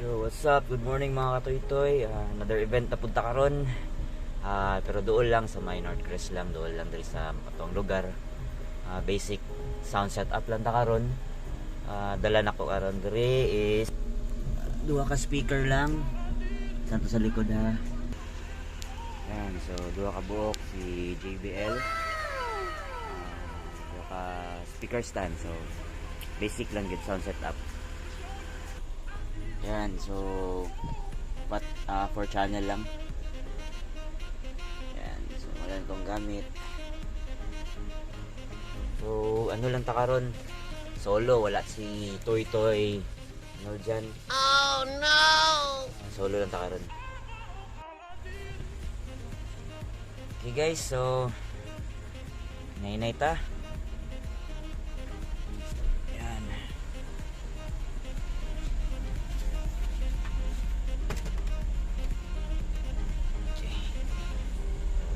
Yo, what's up? Good morning mga katoy-toy. Another event na punta karon. Pero doon lang sa may Northcrest lang, doon lang diri sa atong lugar. Basic sound setup lang ta karon. Dala na ko karon diri is duha ka speaker lang. Santo sa likod ha. Yan, so duha ka buok si JBL. Duha ka speaker stand. So basic lang gid sound setup. Yan, so 4 channel lang. Yan, so wala na itong gamit. So ano lang ta karon, solo, wala si Toy Toy ano dyan. Oh no! Solo lang ta karon. Okay guys, so nainay ta.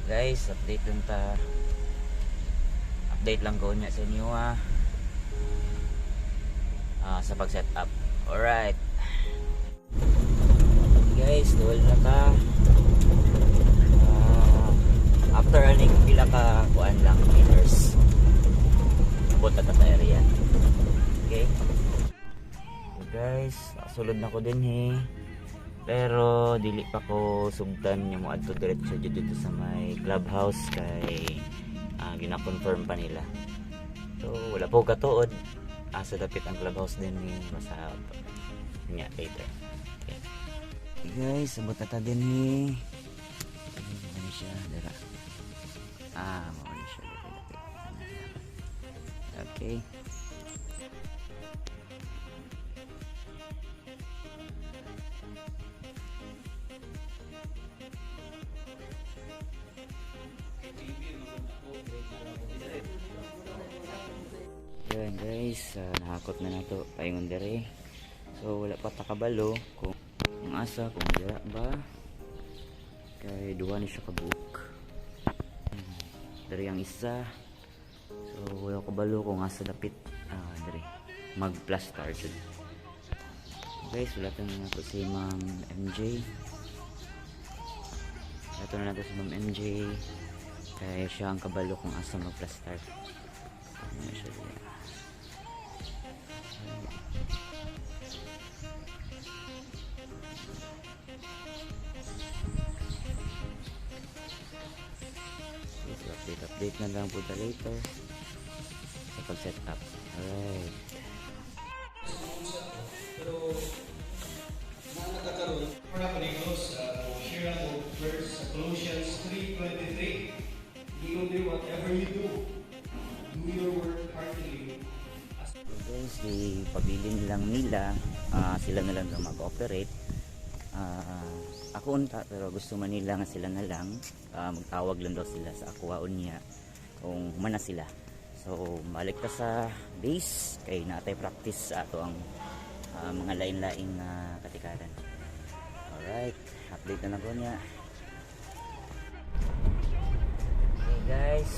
Guys, update lang ko niya sa inyo sa pag setup. Alright guys, duwal na ka after aning pila ka kuan lang meters punta ta sa area. Okay, so guys, sulod na ko din pero dili pa ko sugdan yung mga adto diretso dito sa may clubhouse kay gina-confirm pa nila. So wala po katuod sa dapit ang clubhouse din basta nya later. Okay. Okay guys, sabot ta din ano siya dira. Mo siya dapit. Okay. Yan guys, nahakot na nato paingon dere. So wala pa takabalo kung asa kung dira ba kay duha ni siya kabuok. Dere ang isa. So wala kabalo kung asa dapit dere mag-plaster jud. Guys, wala tang nato si Ma'am MJ. Ito na nato si Ma'am MJ kay siya ang kabalo kung asa mag-plaster. Ano siya dere. Update na lang po later sa pag-setup. Alright. Pero nakakaroon para panigos share ang verse sa Colossians 3:23. You do whatever you do your work heartily. So guys, pabilin lang nila, sila na lang mag-operate. Ako unta pero gusto man nila nga sila na lang magtawag lang daw sila sa akuaon niya kung humana sila. So balik ta sa base kay natay practice sa ato ang mga lain-laing na katikaran. Alright, update na ko niya. Okay guys,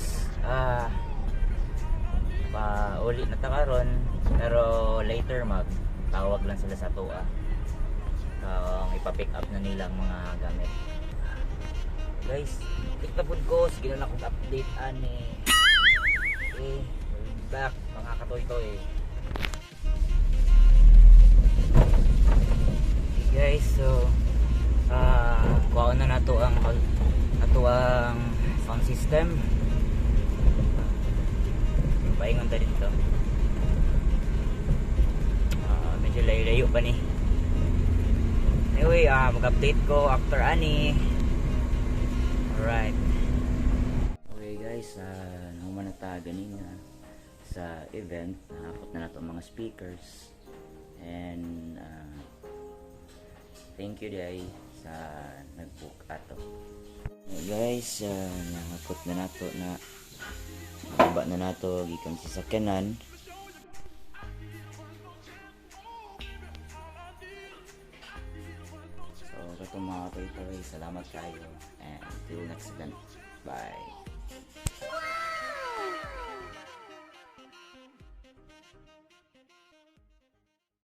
uli na ta karon pero later magtawag lang sila sa ato ipa-pick up na nilang mga gamit. Guys, tiktapod ko sige na lang kung update okay, we're back mga katoy-toy. Okay guys, so kuha na nato ang sound system. Paingon ta dito. Medyo layo pa ni. Anyway, mag-update ko after ani. Alright. Okay guys, nahuman na ta ganina sa event. Nakapot na nato mga speakers. And thank you day sa nag-book ato. Okay guys, nakapot na nato na baba na nato gikan sa sakyanan. So, ito mga katoy-toy, salamat kayo and till next event. Bye.